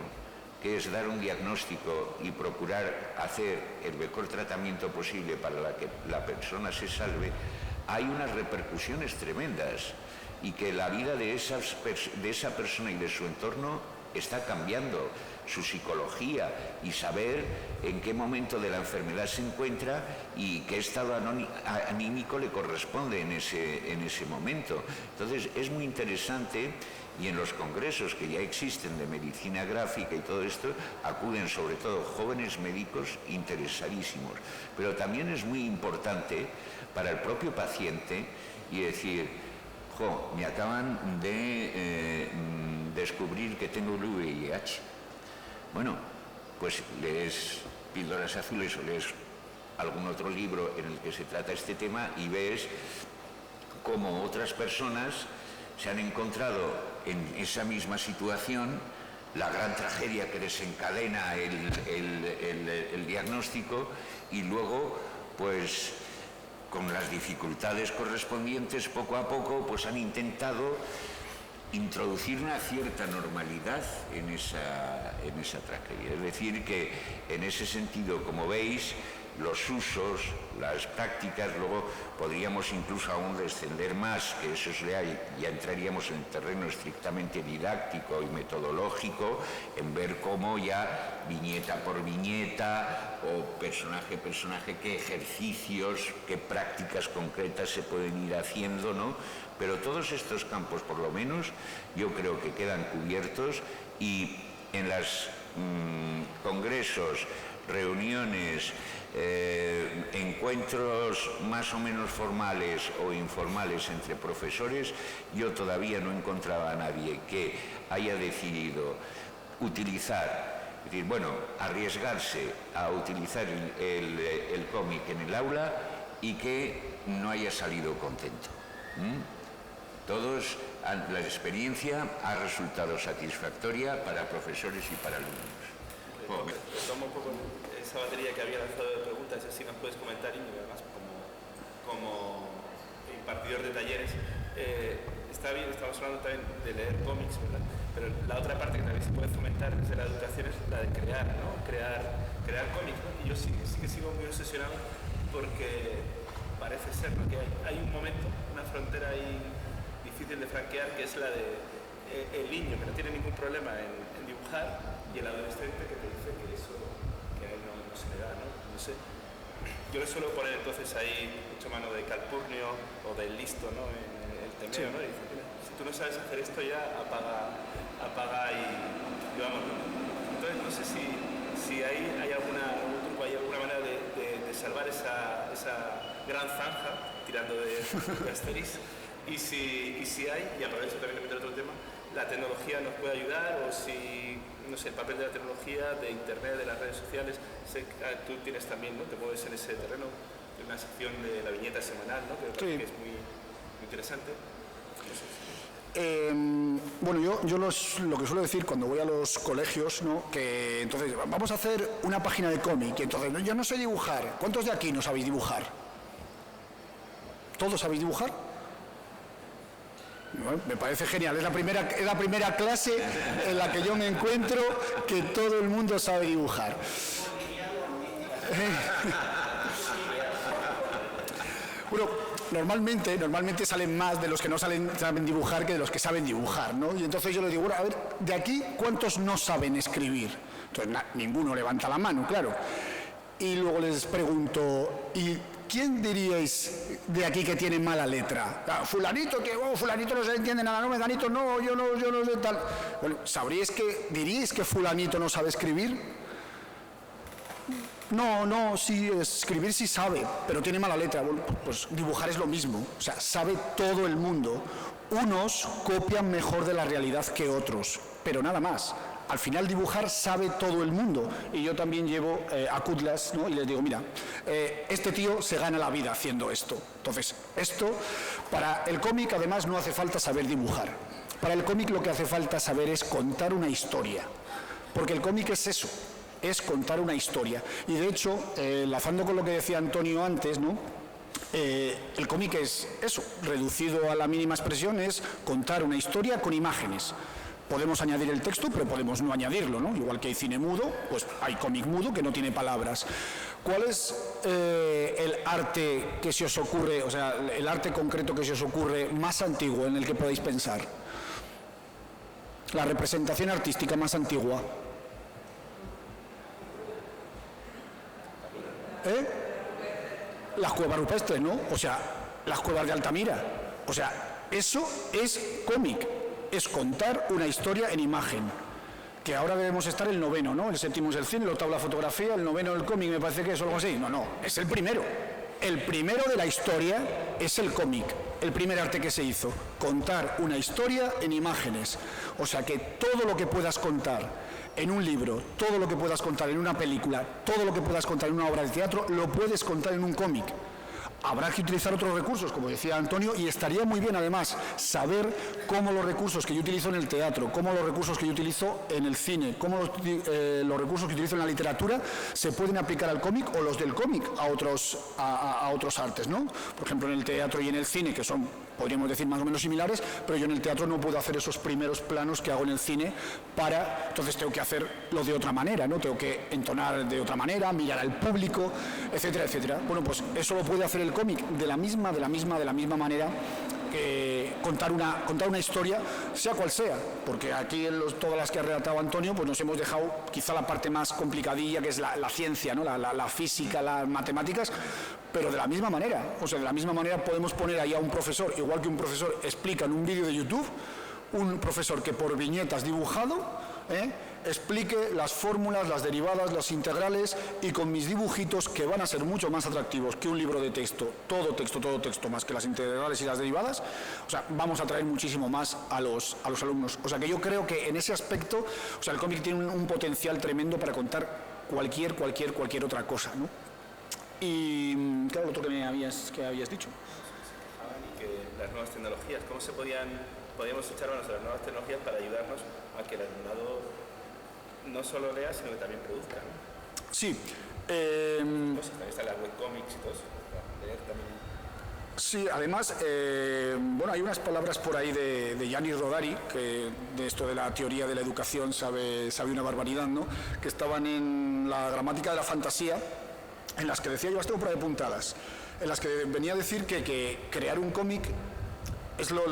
que es dar un diagnóstico y procurar hacer el mejor tratamiento posible para que la persona se salve, hay unas repercusiones tremendas, y que la vida de esa persona y de su entorno está cambiando, su psicología, y saber en qué momento de la enfermedad se encuentra y qué estado anímico le corresponde en ese momento. Entonces es muy interesante, y en los congresos que ya existen de medicina gráfica y todo esto, acuden sobre todo jóvenes médicos interesadísimos. Pero también es muy importante para el propio paciente y decir: me acaban de descubrir que tengo el VIH. Bueno, pues lees Píldoras Azules o lees algún otro libro en el que se trata este tema y ves cómo otras personas se han encontrado en esa misma situación, la gran tragedia que desencadena el diagnóstico, y luego, pues, con las dificultades correspondientes, poco a poco, pues han intentado introducir una cierta normalidad en esa tragedia. Es decir, que en ese sentido, como veis, los usos, las prácticas, luego podríamos incluso aún descender más, que eso ya entraríamos en el terreno estrictamente didáctico y metodológico, en ver cómo ya viñeta por viñeta o personaje a personaje, qué ejercicios, qué prácticas concretas se pueden ir haciendo, ¿no? Pero todos estos campos, por lo menos, yo creo que quedan cubiertos, y en los congresos, reuniones, encuentros más o menos formales o informales entre profesores, yo todavía no encontraba a nadie que haya decidido utilizar, es decir, bueno, arriesgarse a utilizar el cómic en el aula y que no haya salido contento. Todos, la experiencia ha resultado satisfactoria para profesores y para alumnos. Tomo un poco esa batería que había lanzado de preguntas, si nos puedes comentar, y además como impartidor de talleres, está bien, estamos hablando también de leer cómics, ¿verdad? Pero la otra parte que también se puede fomentar desde la educación es la de crear, ¿no? Crear cómics, ¿no? Y yo sí que sigo muy obsesionado, porque parece ser, ¿no?, que hay un momento, una frontera ahí difícil de franquear, que es la de el niño que no tiene ningún problema en dibujar, y el adolescente que te dice que eso que a él no se le da, ¿no? No sé. Yo le suelo poner entonces ahí mucho mano de Calpurnio o del listo, ¿no? En el temeo, ¿no? Y dice: mira, si tú no sabes hacer esto ya, apaga y vamos, ¿no? Entonces no sé si hay algún truco, hay alguna manera de salvar esa gran zanja, tirando de Asterix, y si hay, y aprovecho también de meter otro tema, la tecnología nos puede ayudar, o si, no sé, el papel de la tecnología, de internet, de las redes sociales. Sé que tú tienes también, ¿no?, te mueves en ese terreno, en una sección de la viñeta semanal, ¿no?, que es muy interesante. Bueno, yo lo que suelo decir cuando voy a los colegios, ¿no?, que entonces vamos a hacer una página de cómic, y entonces yo no sé dibujar. ¿Cuántos de aquí no sabéis dibujar? ¿Todos sabéis dibujar? Bueno, me parece genial, es la primera clase en la que yo me encuentro que todo el mundo sabe dibujar. Bueno, normalmente salen más de los que no saben dibujar que de los que saben dibujar, ¿no? Y entonces yo les digo: bueno, a ver, de aquí, ¿cuántos no saben escribir? Entonces ninguno levanta la mano, claro. Y luego les pregunto: ¿y ¿quién diríais de aquí que tiene mala letra? Fulanito fulanito no se entiende nada, no, menganito no, yo no sé tal. Bueno, diríais que fulanito no sabe escribir? No, sí, escribir sí sabe, pero tiene mala letra. Bueno, pues dibujar es lo mismo, o sea, sabe todo el mundo. Unos copian mejor de la realidad que otros, pero nada más. Al final dibujar sabe todo el mundo. Y yo también llevo a Cutlass, ¿no? Y les digo, mira, este tío se gana la vida haciendo esto. Entonces, esto, para el cómic además no hace falta saber dibujar. Para el cómic lo que hace falta saber es contar una historia. Porque el cómic es eso, es contar una historia. Y de hecho, enlazando con lo que decía Antonio antes, ¿no? El cómic es eso, reducido a la mínima expresión, es contar una historia con imágenes. Podemos añadir el texto, pero podemos no añadirlo, ¿no? Igual que hay cine mudo, pues hay cómic mudo que no tiene palabras. ¿Cuál es el arte que se os ocurre, o sea, el arte concreto que se os ocurre más antiguo en el que podéis pensar? La representación artística más antigua. Las cuevas rupestres, ¿no? O sea, las cuevas de Altamira. O sea, eso es cómic. Es contar una historia en imagen, que ahora debemos estar el noveno, ¿no? El séptimo es el cine, el octavo la fotografía, el noveno el cómic, me parece que es algo así. No, es el primero. El primero de la historia es el cómic, el primer arte que se hizo, contar una historia en imágenes. O sea que todo lo que puedas contar en un libro, todo lo que puedas contar en una película, todo lo que puedas contar en una obra de teatro, lo puedes contar en un cómic. Habrá que utilizar otros recursos, como decía Antonio, y estaría muy bien, además, saber cómo los recursos que yo utilizo en el teatro, cómo los recursos que yo utilizo en el cine, cómo los recursos que utilizo en la literatura se pueden aplicar al cómic o los del cómic a otros artes, ¿no? Por ejemplo, en el teatro y en el cine, que son, podríamos decir, más o menos similares, pero yo en el teatro no puedo hacer esos primeros planos que hago en el cine entonces tengo que hacerlo de otra manera, ¿no? Tengo que entonar de otra manera, mirar al público, etcétera, etcétera. Bueno, pues eso lo puede hacer el cómic de la misma manera que contar una historia, sea cual sea, porque aquí en todas las que ha relatado Antonio, pues nos hemos dejado quizá la parte más complicadilla, que es la ciencia, ¿no? la física, las matemáticas, pero de la misma manera. O sea, de la misma manera podemos poner ahí a un profesor, igual que un profesor explica en un vídeo de YouTube, un profesor que por viñetas dibujado explique las fórmulas, las derivadas, las integrales, y con mis dibujitos, que van a ser mucho más atractivos que un libro de texto, todo texto, más que las integrales y las derivadas. O sea, vamos a atraer muchísimo más a los alumnos. O sea, que yo creo que en ese aspecto, o sea, el cómic tiene un potencial tremendo para contar cualquier otra cosa, ¿no? Y claro, lo otro que habías dicho. Y que las nuevas tecnologías, ¿cómo podríamos echar manos a las nuevas tecnologías para ayudarnos a que el alumnado no solo lea, sino que también produzca, ¿no? Sí. También están las webcomics y todo eso, para leer también. Sí, además, bueno, hay unas palabras por ahí de Yanis Rodari, que de esto de la teoría de la educación sabe una barbaridad, ¿no? Que estaban en la gramática de la fantasía, en las que decía, yo las tengo por ahí apuntadas, en las que venía a decir que crear un cómic es lo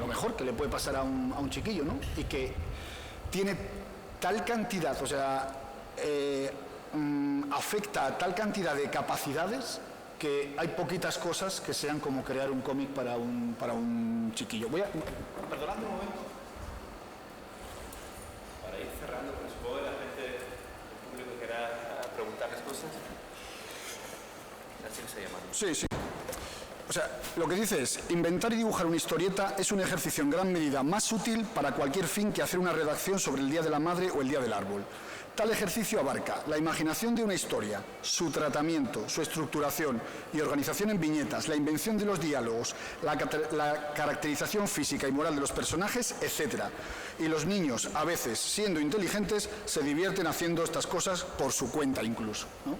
mejor que le puede pasar a un chiquillo, ¿no? Y que tiene tal cantidad, o sea, afecta a tal cantidad de capacidades que hay poquitas cosas que sean como crear un cómic para un chiquillo. Perdonadme un momento. Para ir cerrando, pues supongo que la gente, el público quiera preguntarles cosas. Así que se llaman. Sí. O sea, lo que dice es, inventar y dibujar una historieta es un ejercicio en gran medida más útil para cualquier fin que hacer una redacción sobre el Día de la Madre o el Día del Árbol. Tal ejercicio abarca la imaginación de una historia, su tratamiento, su estructuración y organización en viñetas, la invención de los diálogos, la caracterización física y moral de los personajes, etc. Y los niños, a veces, siendo inteligentes, se divierten haciendo estas cosas por su cuenta incluso, ¿no?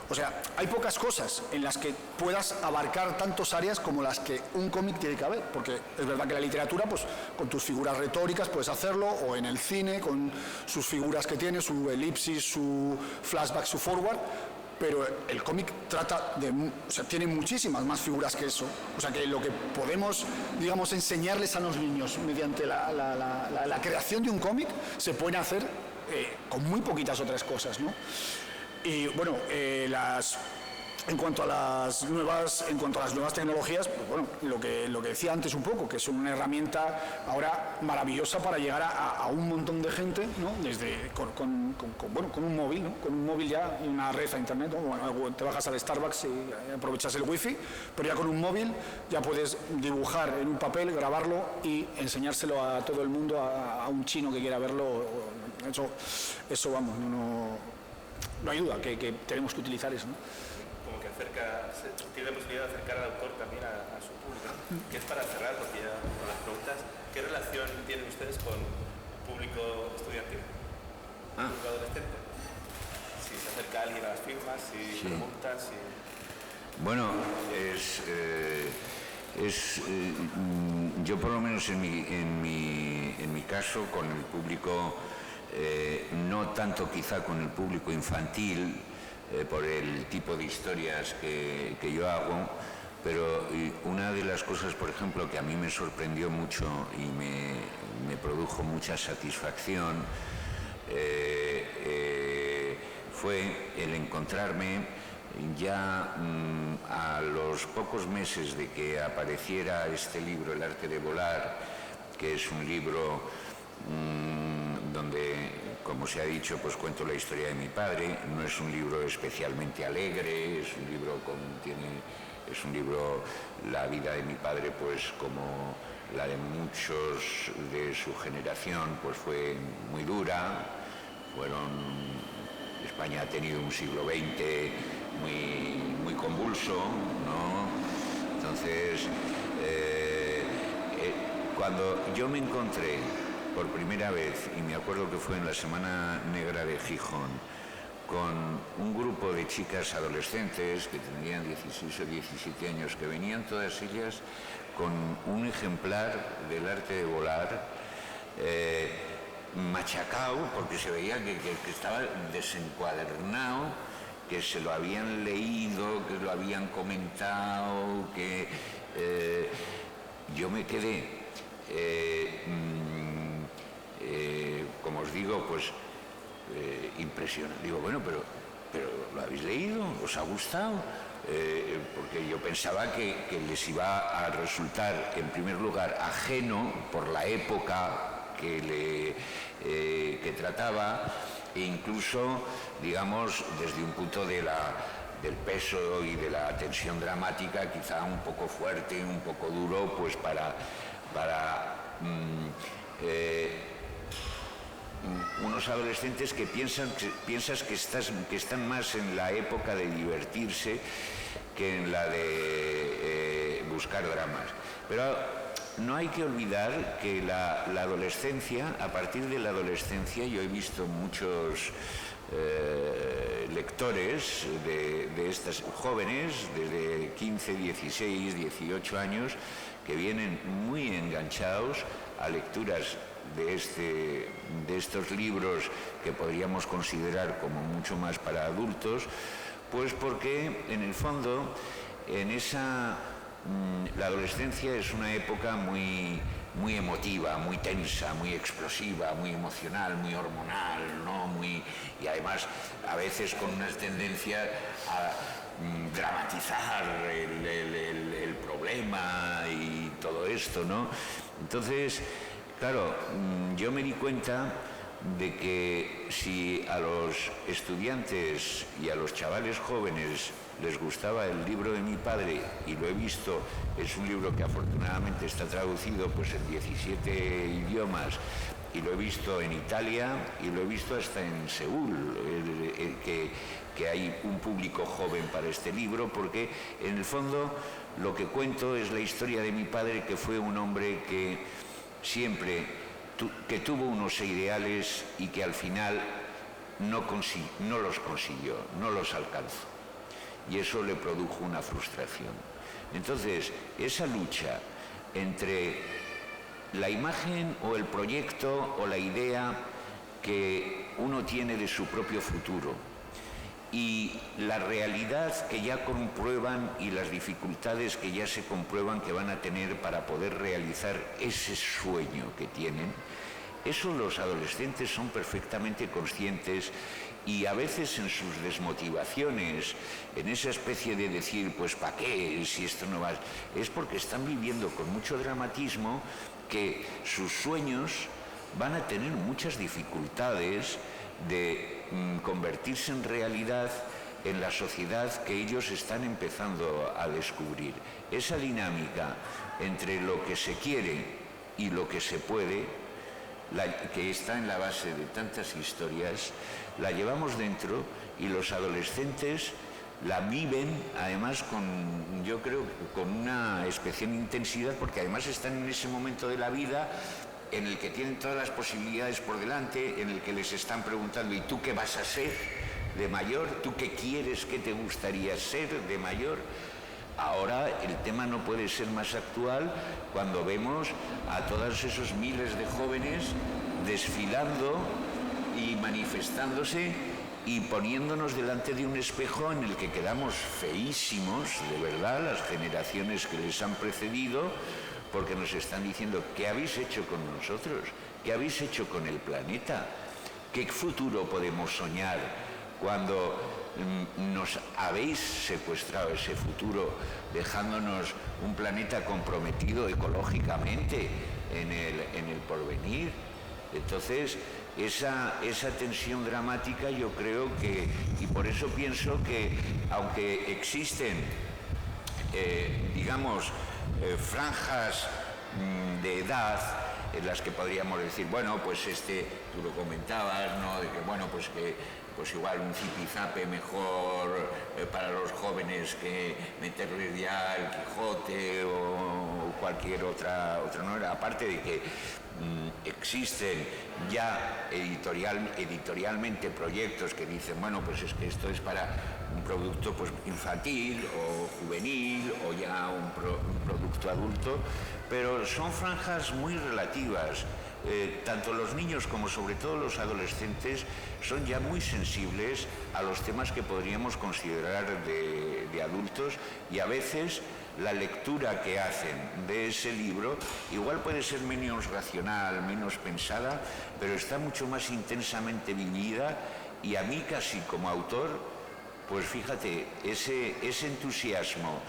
O sea, hay pocas cosas en las que puedas abarcar tantas áreas como las que un cómic tiene que haber, porque es verdad que la literatura, pues con tus figuras retóricas puedes hacerlo, o en el cine, con sus figuras que tiene, su elipsis, su flashback, su forward, pero el cómic tiene muchísimas más figuras que eso. O sea que lo que podemos, digamos, enseñarles a los niños mediante la creación de un cómic se pueden hacer con muy poquitas otras cosas, ¿no? Y bueno, En cuanto a las nuevas tecnologías, pues bueno, lo que decía antes un poco, que son una herramienta ahora maravillosa para llegar a un montón de gente, ¿no? Desde con un móvil, ¿no? Con un móvil ya y una red a internet, ¿no? Bueno, te bajas al Starbucks y aprovechas el wifi, pero ya con un móvil ya puedes dibujar en un papel, grabarlo y enseñárselo a todo el mundo, a un chino que quiera verlo. Eso vamos, no hay duda que tenemos que utilizar eso, ¿no? Tiene la posibilidad de acercar al autor también a su público, que es para cerrar, porque ya con las preguntas, ¿qué relación tienen ustedes con el público estudiantil? ¿Público adolescente? Si se acerca alguien a las firmas, si pregunta, si... Bueno, yo por lo menos en mi caso, con el público, no tanto quizá con el público infantil, por el tipo de historias que yo hago, pero una de las cosas, por ejemplo, que a mí me sorprendió mucho y me produjo mucha satisfacción fue el encontrarme ya a los pocos meses de que apareciera este libro, El arte de volar, que es un libro donde, como se ha dicho, pues cuento la historia de mi padre. No es un libro especialmente alegre, es un libro, la vida de mi padre, pues como la de muchos de su generación, pues fue muy dura. España ha tenido un siglo XX muy convulso, ¿no? Entonces, cuando yo me encontré por primera vez, y me acuerdo que fue en la Semana Negra de Gijón, con un grupo de chicas adolescentes que tendrían 16 o 17 años, que venían todas ellas con un ejemplar del arte de volar, machacado, porque se veía que estaba desencuadernado, que se lo habían leído, que lo habían comentado, que yo me quedé como os digo, pues impresionante. Digo, bueno, pero ¿lo habéis leído? ¿Os ha gustado? Porque yo pensaba que les iba a resultar, en primer lugar, ajeno por la época que trataba, e incluso, digamos, desde un punto del peso y de la tensión dramática, quizá un poco fuerte, un poco duro, pues para unos adolescentes que piensas que están más en la época de divertirse que en la de buscar dramas. Pero no hay que olvidar que la adolescencia, a partir de la adolescencia, yo he visto muchos lectores de estas jóvenes, desde 15, 16, 18 años, que vienen muy enganchados a lecturas de estos libros que podríamos considerar como mucho más para adultos, pues porque en el fondo la adolescencia es una época muy emotiva, muy tensa, muy explosiva, muy emocional, muy hormonal, ¿no? Y además a veces con una tendencia a dramatizar el problema y todo esto, ¿no? Entonces, claro, yo me di cuenta de que si a los estudiantes y a los chavales jóvenes les gustaba el libro de mi padre, y lo he visto, es un libro que afortunadamente está traducido pues en 17 idiomas, y lo he visto en Italia y lo he visto hasta en Seúl, que hay un público joven para este libro, porque en el fondo lo que cuento es la historia de mi padre, que fue un hombre que siempre tuvo unos ideales y que al final no los consiguió, no los alcanzó, y eso le produjo una frustración. Entonces, esa lucha entre la imagen o el proyecto o la idea que uno tiene de su propio futuro y la realidad que ya comprueban y las dificultades que ya se comprueban que van a tener para poder realizar ese sueño que tienen, eso los adolescentes son perfectamente conscientes, y a veces en sus desmotivaciones, en esa especie de decir, pues ¿para qué si esto no va? Es porque están viviendo con mucho dramatismo que sus sueños van a tener muchas dificultades de convertirse en realidad en la sociedad que ellos están empezando a descubrir. Esa dinámica entre lo que se quiere y lo que se puede, que está en la base de tantas historias, la llevamos dentro y los adolescentes la viven además yo creo, con una especial intensidad, porque además están en ese momento de la vida en el que tienen todas las posibilidades por delante, en el que les están preguntando, ¿y tú qué vas a ser de mayor? ¿Tú qué quieres, qué te gustaría ser de mayor? Ahora el tema no puede ser más actual cuando vemos a todos esos miles de jóvenes desfilando y manifestándose y poniéndonos delante de un espejo en el que quedamos feísimos, de verdad, las generaciones que les han precedido, porque nos están diciendo, ¿qué habéis hecho con nosotros? ¿Qué habéis hecho con el planeta? ¿Qué futuro podemos soñar cuando nos habéis secuestrado ese futuro, dejándonos un planeta comprometido ecológicamente en el porvenir? Entonces, esa tensión dramática yo creo que, y por eso pienso que, aunque existen, digamos, franjas de edad en las que podríamos decir, bueno, pues tú lo comentabas, ¿no?, de que, bueno, pues igual un zipizape mejor para los jóvenes que meterles ya el Quijote o cualquier otra novela, aparte de que existen ya editorialmente proyectos que dicen, bueno, pues es que esto es para un producto pues infantil o juvenil o ya un producto adulto, pero son franjas muy relativas. Tanto los niños como sobre todo los adolescentes son ya muy sensibles a los temas que podríamos considerar de adultos, y a veces la lectura que hacen de ese libro igual puede ser menos racional, menos pensada, pero está mucho más intensamente vivida, y a mí casi como autor, pues fíjate, ese entusiasmo,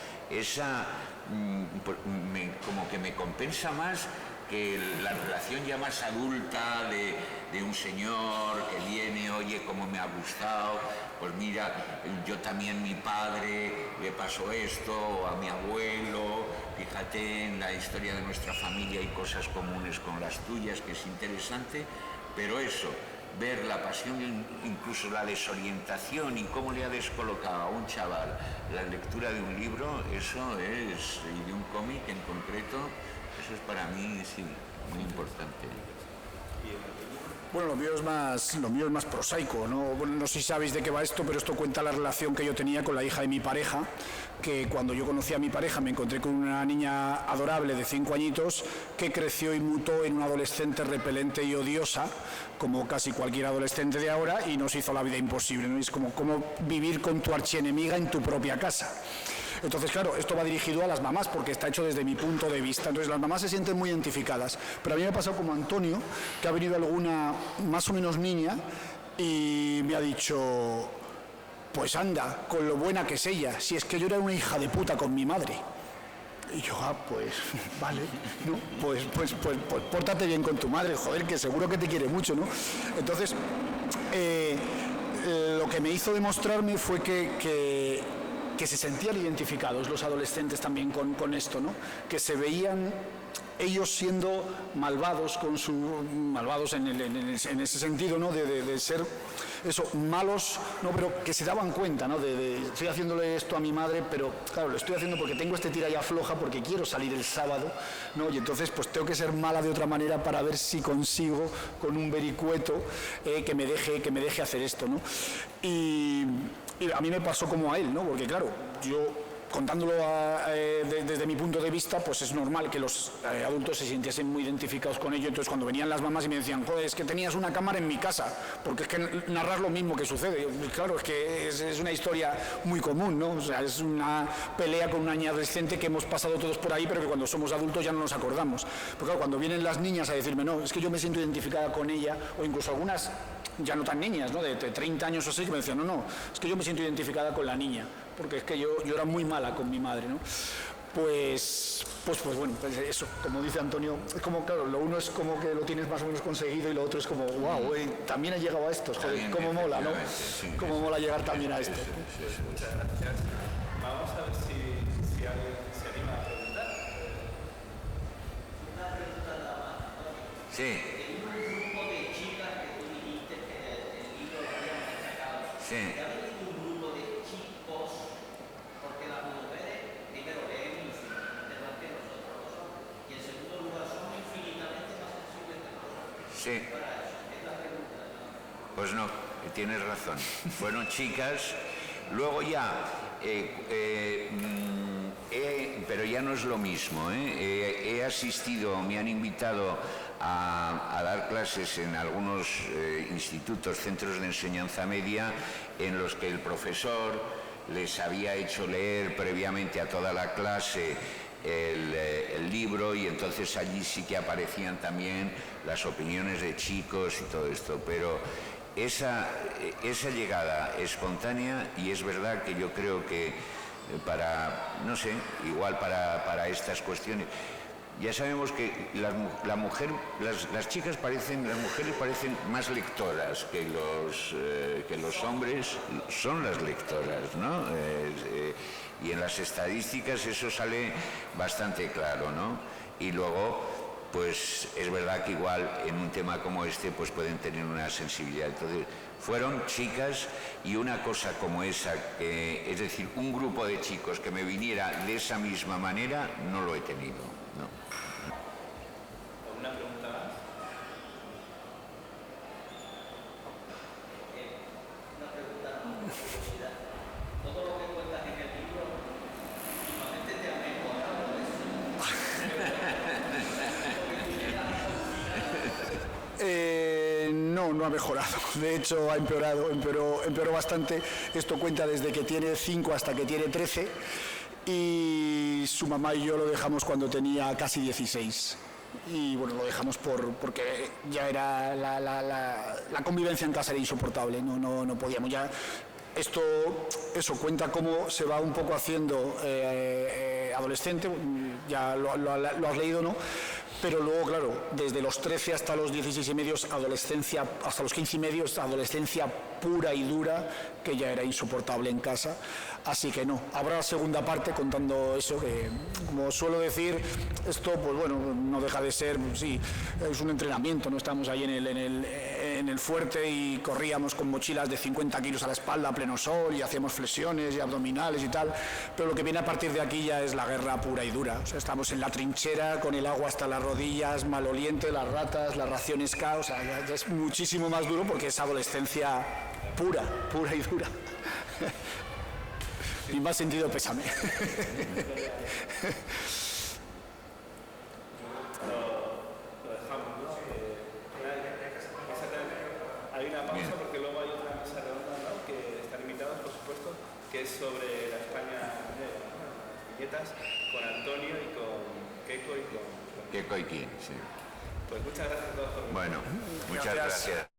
como que me compensa más que la relación ya más adulta de un señor que viene, oye, cómo me ha gustado, pues mira, yo también, mi padre le pasó esto, o a mi abuelo, fíjate, en la historia de nuestra familia hay cosas comunes con las tuyas, que es interesante, pero eso, ver la pasión, incluso la desorientación y cómo le ha descolocado a un chaval la lectura de un libro, eso es, y de un cómic en concreto, eso es para mí, sí, muy importante. Bueno, lo mío es más prosaico, ¿no? Bueno, no sé si sabéis de qué va esto, pero esto cuenta la relación que yo tenía con la hija de mi pareja, que cuando yo conocí a mi pareja me encontré con una niña adorable de 5 añitos que creció y mutó en una adolescente repelente y odiosa, como casi cualquier adolescente de ahora, y nos hizo la vida imposible, ¿no? Es como vivir con tu archienemiga en tu propia casa. Entonces, claro, esto va dirigido a las mamás porque está hecho desde mi punto de vista. Entonces, las mamás se sienten muy identificadas. Pero a mí me ha pasado como Antonio, que ha venido alguna más o menos niña y me ha dicho, pues anda, con lo buena que es ella, si es que yo era una hija de puta con mi madre. Y yo, pues, vale, ¿no? Pues pórtate bien con tu madre, joder, que seguro que te quiere mucho, ¿no? Entonces, lo que me hizo demostrarme fue que se sentían identificados los adolescentes también con esto, ¿no? Que se veían ellos siendo malvados malvados en ese sentido, ¿no? De ser eso, malos, no, pero que se daban cuenta, ¿no? Estoy haciéndole esto a mi madre, pero claro, lo estoy haciendo porque tengo este tira y afloja, porque quiero salir el sábado, ¿no? Y entonces pues tengo que ser mala de otra manera para ver si consigo con un vericueto que me deje hacer esto, ¿no? Y a mí me pasó como a él, ¿no? Porque claro, yo contándolo desde mi punto de vista, pues es normal que los adultos se sintiesen muy identificados con ello. Entonces cuando venían las mamás y me decían, joder, es que tenías una cámara en mi casa, porque es que narras lo mismo que sucede. Y claro, es que es una historia muy común, ¿no? O sea, es una pelea con una niña adolescente que hemos pasado todos por ahí, pero que cuando somos adultos ya no nos acordamos. Porque claro, cuando vienen las niñas a decirme, no, es que yo me siento identificada con ella, o incluso algunas ya no tan niñas, ¿no? De 30 años o así, que me decían, no, es que yo me siento identificada con la niña, porque es que yo era muy mala con mi madre, ¿no? Pues bueno, pues eso, como dice Antonio, es como, claro, lo uno es como que lo tienes más o menos conseguido y lo otro es como, wow, también ha llegado a esto, joder, cómo mola, ¿no? Cómo mola llegar también a esto. Muchas gracias. Vamos a ver si alguien se anima a preguntar. Una pregunta nada más. Sí. En un grupo de chicas que tú dijiste que el libro lo habían destacado. Sí. ¿Ya habéis visto un grupo de chicos? Porque las mujeres, primero, leen infinitamente más que nosotros los hombres. Y en segundo lugar, son infinitamente más sensibles que nosotros. Sí. Para eso, es la pregunta, ¿no? Pues no, tienes razón. Fueron chicas. Luego ya, pero ya no es lo mismo. He asistido, me han invitado a dar clases en algunos institutos, centros de enseñanza media, en los que el profesor les había hecho leer previamente a toda la clase el libro, y entonces allí sí que aparecían también las opiniones de chicos y todo esto, pero esa llegada espontánea, y es verdad que yo creo que no sé, igual para estas cuestiones, ya sabemos que las mujeres parecen más lectoras que los hombres son las lectoras, ¿no? Y en las estadísticas eso sale bastante claro, ¿no? Y luego, pues es verdad que igual en un tema como este pues pueden tener una sensibilidad. Entonces, fueron chicas, y una cosa como esa, es decir, un grupo de chicos que me viniera de esa misma manera, no lo he tenido, ¿no? ¿Alguna pregunta más? Una pregunta, una curiosidad. Todo lo que cuentas en el libro, últimamente te ha mejorado eso. No ha mejorado. De hecho, ha empeorado bastante. Esto cuenta desde que tiene 5 hasta que tiene 13. Y su mamá y yo lo dejamos cuando tenía casi 16. Y bueno, lo dejamos porque ya era la convivencia en casa era insoportable. No podíamos ya. Eso cuenta cómo se va un poco haciendo adolescente. Ya lo has leído, ¿no? Pero luego, claro, desde los 13 hasta los 16 y medios, adolescencia, hasta los 15 y medios, adolescencia pura y dura, que ya era insoportable en casa. Así que no, habrá segunda parte contando eso, que como suelo decir, esto, pues bueno, no deja de ser, sí, es un entrenamiento, no estamos ahí en el fuerte y corríamos con mochilas de 50 kilos a la espalda a pleno sol y hacíamos flexiones y abdominales y tal, pero lo que viene a partir de aquí ya es la guerra pura y dura. O sea, estamos en la trinchera con el agua hasta las rodillas, maloliente, las ratas, las raciones K, o sea, ya es muchísimo más duro porque es adolescencia pura y dura. Y más sentido pésame. Lo dejamos, ¿no? Hay una pausa porque luego hay otra mesa redonda, ¿no? Que están invitados, por supuesto, que es sobre la España negra, ¿no? Las viñetas, con Antonio y con Keiko y con... Keiko y quién, sí. Pues muchas gracias a todos por venir. Bueno, muchas gracias.